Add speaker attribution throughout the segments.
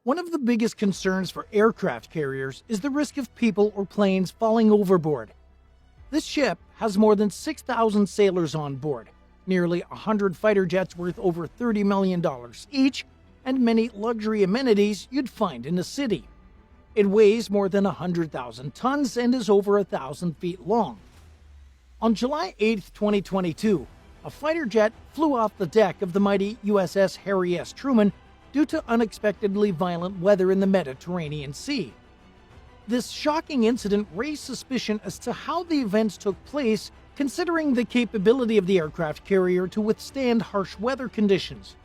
Speaker 1: One of the biggest concerns for aircraft carriers is the risk of people or planes falling overboard. This ship has more than 6,000 sailors on board, nearly 100 fighter jets worth over $30 million each, and many luxury amenities you'd find in a city. It weighs more than 100,000 tons and is over 1,000 feet long. On July 8, 2022, a fighter jet flew off the deck of the mighty USS Harry S. Truman due to unexpectedly violent weather in the Mediterranean Sea. This shocking incident raised suspicion as to how the events took place, considering the capability of the aircraft carrier to withstand harsh weather conditions.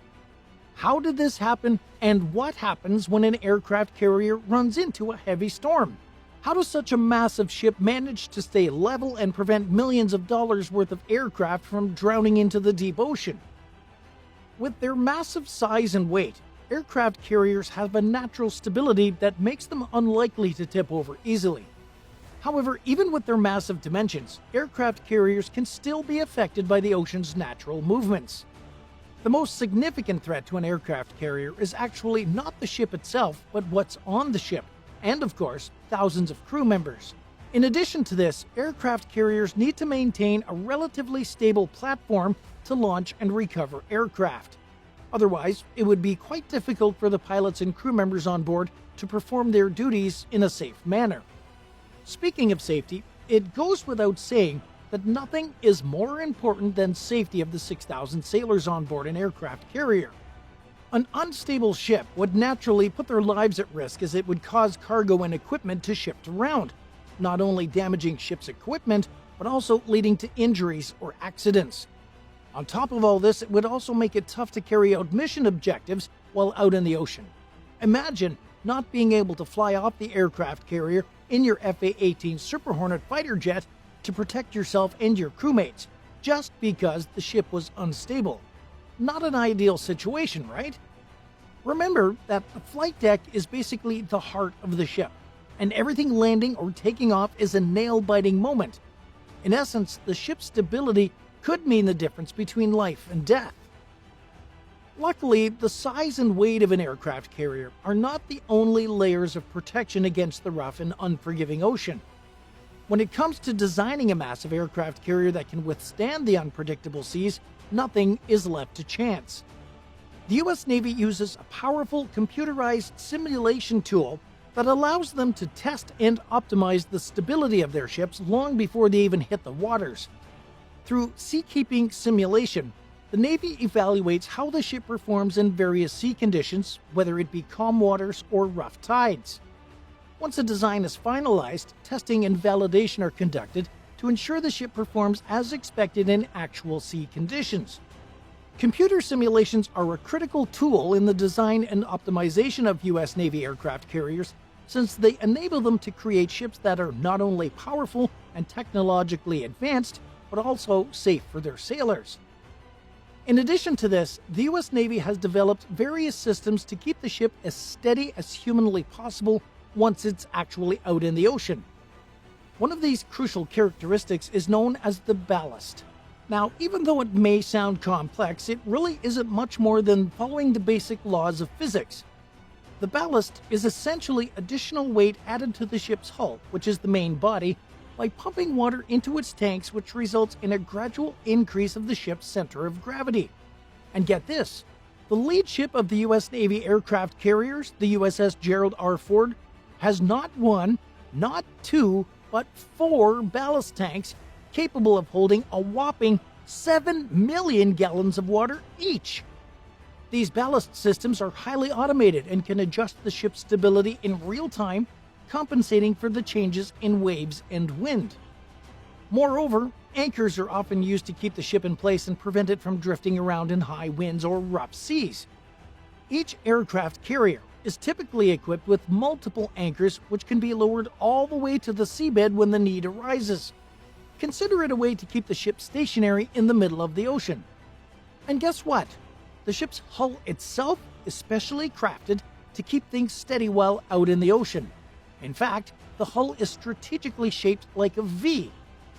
Speaker 1: How did this happen, and what happens when an aircraft carrier runs into a heavy storm? How does such a massive ship manage to stay level and prevent millions of dollars worth of aircraft from drowning into the deep ocean? With their massive size and weight, aircraft carriers have a natural stability that makes them unlikely to tip over easily. However, even with their massive dimensions, aircraft carriers can still be affected by the ocean's natural movements. The most significant threat to an aircraft carrier is actually not the ship itself, but what's on the ship, and of course, thousands of crew members. In addition to this, aircraft carriers need to maintain a relatively stable platform to launch and recover aircraft. Otherwise, it would be quite difficult for the pilots and crew members on board to perform their duties in a safe manner. Speaking of safety, it goes without saying that nothing is more important than safety of the 6,000 sailors on board an aircraft carrier. An unstable ship would naturally put their lives at risk, as it would cause cargo and equipment to shift around, not only damaging ship's equipment, but also leading to injuries or accidents. On top of all this, it would also make it tough to carry out mission objectives while out in the ocean. Imagine not being able to fly off the aircraft carrier in your FA-18 Super Hornet fighter jet to protect yourself and your crewmates, just because the ship was unstable. Not an ideal situation, right? Remember that the flight deck is basically the heart of the ship, and everything landing or taking off is a nail-biting moment. In essence, the ship's stability could mean the difference between life and death. Luckily, the size and weight of an aircraft carrier are not the only layers of protection against the rough and unforgiving ocean. When it comes to designing a massive aircraft carrier that can withstand the unpredictable seas, nothing is left to chance. The US Navy uses a powerful computerized simulation tool that allows them to test and optimize the stability of their ships long before they even hit the waters. Through seakeeping simulation, the Navy evaluates how the ship performs in various sea conditions, whether it be calm waters or rough tides. Once a design is finalized, testing and validation are conducted to ensure the ship performs as expected in actual sea conditions. Computer simulations are a critical tool in the design and optimization of US Navy aircraft carriers, since they enable them to create ships that are not only powerful and technologically advanced, but also safe for their sailors. In addition to this, the US Navy has developed various systems to keep the ship as steady as humanly possible once it's actually out in the ocean. One of these crucial characteristics is known as the ballast. Now, even though it may sound complex, it really isn't much more than following the basic laws of physics. The ballast is essentially additional weight added to the ship's hull, which is the main body, by pumping water into its tanks, which results in a gradual increase of the ship's center of gravity. And get this, the lead ship of the US Navy aircraft carriers, the USS Gerald R. Ford, has not one, not two, but 4 ballast tanks capable of holding a whopping 7 million gallons of water each. These ballast systems are highly automated and can adjust the ship's stability in real time, compensating for the changes in waves and wind. Moreover, anchors are often used to keep the ship in place and prevent it from drifting around in high winds or rough seas. Each aircraft carrier is typically equipped with multiple anchors, which can be lowered all the way to the seabed when the need arises. Consider it a way to keep the ship stationary in the middle of the ocean. And guess what? The ship's hull itself is specially crafted to keep things steady while out in the ocean. In fact, the hull is strategically shaped like a V,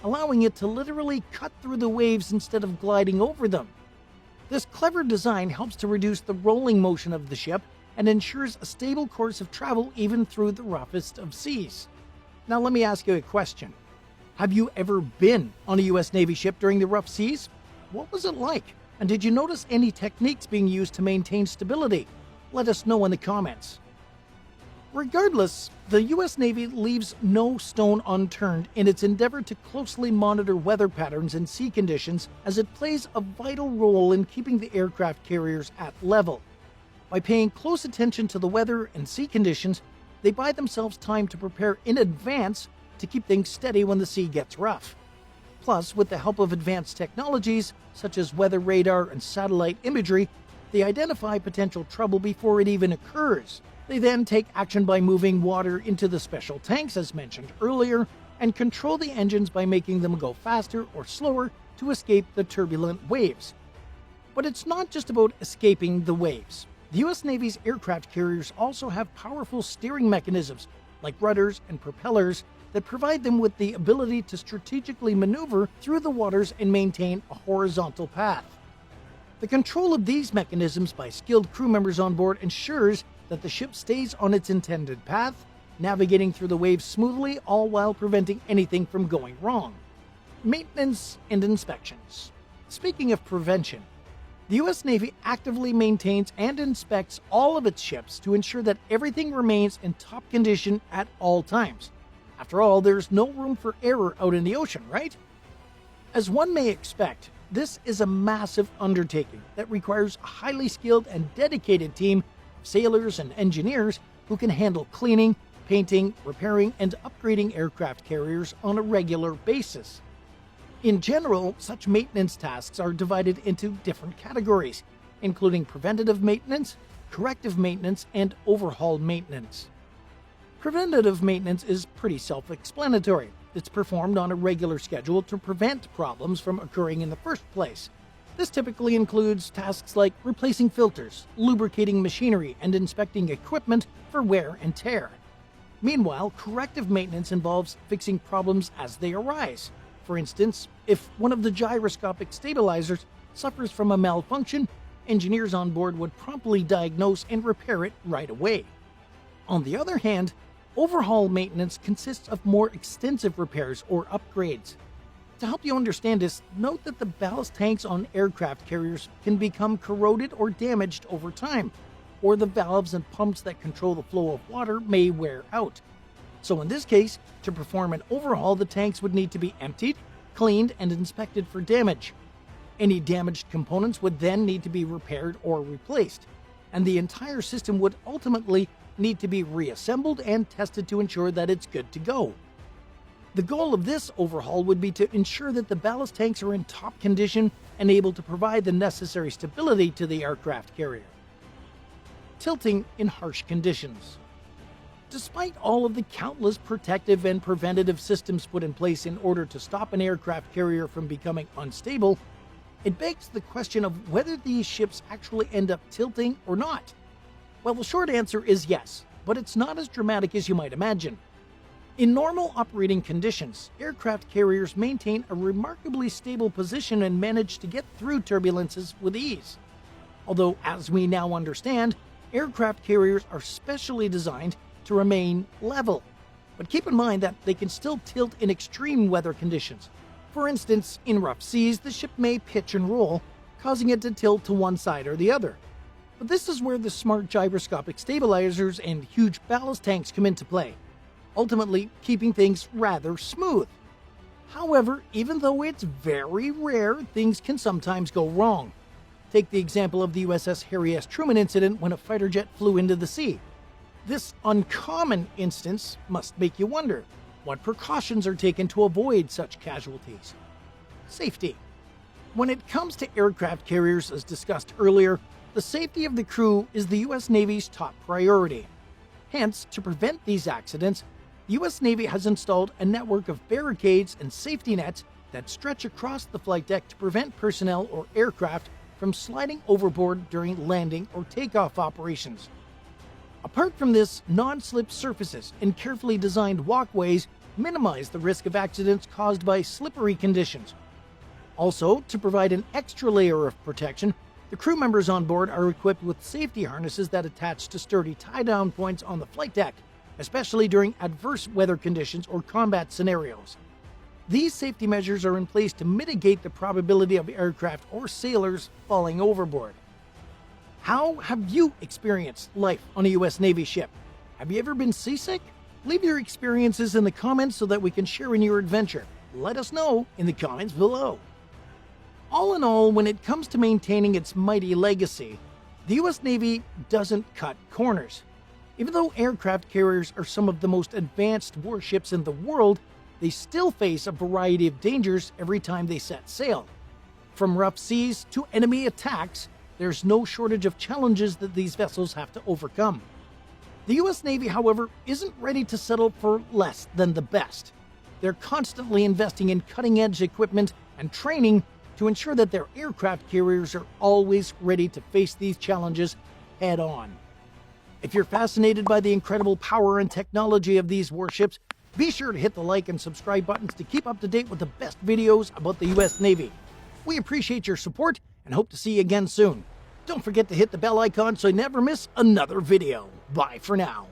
Speaker 1: allowing it to literally cut through the waves instead of gliding over them. This clever design helps to reduce the rolling motion of the ship and ensures a stable course of travel even through the roughest of seas. Now let me ask you a question. Have you ever been on a US Navy ship during the rough seas? What was it like? And did you notice any techniques being used to maintain stability? Let us know in the comments. Regardless, the US Navy leaves no stone unturned in its endeavor to closely monitor weather patterns and sea conditions, as it plays a vital role in keeping the aircraft carriers at level. By paying close attention to the weather and sea conditions, they buy themselves time to prepare in advance to keep things steady when the sea gets rough. Plus, with the help of advanced technologies such as weather radar and satellite imagery, they identify potential trouble before it even occurs. They then take action by moving water into the special tanks, as mentioned earlier, and control the engines by making them go faster or slower to escape the turbulent waves. But it's not just about escaping the waves. The US Navy's aircraft carriers also have powerful steering mechanisms, like rudders and propellers, that provide them with the ability to strategically maneuver through the waters and maintain a horizontal path. The control of these mechanisms by skilled crew members on board ensures that the ship stays on its intended path, navigating through the waves smoothly, all while preventing anything from going wrong. Maintenance and inspections. Speaking of prevention, the US Navy actively maintains and inspects all of its ships to ensure that everything remains in top condition at all times. After all, there's no room for error out in the ocean, right? As one may expect, this is a massive undertaking that requires a highly skilled and dedicated team of sailors and engineers who can handle cleaning, painting, repairing, and upgrading aircraft carriers on a regular basis. In general, such maintenance tasks are divided into different categories, including preventative maintenance, corrective maintenance, and overhaul maintenance. Preventative maintenance is pretty self-explanatory. It's performed on a regular schedule to prevent problems from occurring in the first place. This typically includes tasks like replacing filters, lubricating machinery, and inspecting equipment for wear and tear. Meanwhile, corrective maintenance involves fixing problems as they arise. For instance, if one of the gyroscopic stabilizers suffers from a malfunction, engineers on board would promptly diagnose and repair it right away. On the other hand, overhaul maintenance consists of more extensive repairs or upgrades. To help you understand this, note that the ballast tanks on aircraft carriers can become corroded or damaged over time, or the valves and pumps that control the flow of water may wear out. So in this case, to perform an overhaul, the tanks would need to be emptied, cleaned, and inspected for damage. Any damaged components would then need to be repaired or replaced, and the entire system would ultimately need to be reassembled and tested to ensure that it's good to go. The goal of this overhaul would be to ensure that the ballast tanks are in top condition and able to provide the necessary stability to the aircraft carrier. Tilting in harsh conditions. Despite all of the countless protective and preventative systems put in place in order to stop an aircraft carrier from becoming unstable, it begs the question of whether these ships actually end up tilting or not. Well, the short answer is yes, but it's not as dramatic as you might imagine. In normal operating conditions, aircraft carriers maintain a remarkably stable position and manage to get through turbulences with ease. Although, as we now understand, aircraft carriers are specially designed to remain level. But keep in mind that they can still tilt in extreme weather conditions. For instance, in rough seas, the ship may pitch and roll, causing it to tilt to one side or the other. But this is where the smart gyroscopic stabilizers and huge ballast tanks come into play, ultimately keeping things rather smooth. However, even though it's very rare, things can sometimes go wrong. Take the example of the USS Harry S. Truman incident when a fighter jet flew into the sea. This uncommon instance must make you wonder, what precautions are taken to avoid such casualties? Safety. When it comes to aircraft carriers, as discussed earlier, the safety of the crew is the US Navy's top priority. Hence, to prevent these accidents, the US Navy has installed a network of barricades and safety nets that stretch across the flight deck to prevent personnel or aircraft from sliding overboard during landing or takeoff operations. Apart from this, non-slip surfaces and carefully designed walkways minimize the risk of accidents caused by slippery conditions. Also, to provide an extra layer of protection, The crew members on board are equipped with safety harnesses that attach to sturdy tie-down points on the flight deck, especially during adverse weather conditions or combat scenarios. These safety measures are in place to mitigate the probability of aircraft or sailors falling overboard. How have you experienced life on a U.S. Navy ship? Have you ever been seasick? Leave your experiences in the comments so that we can share in your adventure. Let us know in the comments below. All in all, when it comes to maintaining its mighty legacy, the U.S. Navy doesn't cut corners. Even though aircraft carriers are some of the most advanced warships in the world, they still face a variety of dangers every time they set sail. From rough seas to enemy attacks, there's no shortage of challenges that these vessels have to overcome. The U.S. Navy, however, isn't ready to settle for less than the best. They're constantly investing in cutting-edge equipment and training to ensure that their aircraft carriers are always ready to face these challenges head-on. If you're fascinated by the incredible power and technology of these warships, be sure to hit the like and subscribe buttons to keep up to date with the best videos about the U.S. Navy. We appreciate your support and hope to see you again soon. Don't forget to hit the bell icon so you never miss another video. Bye for now.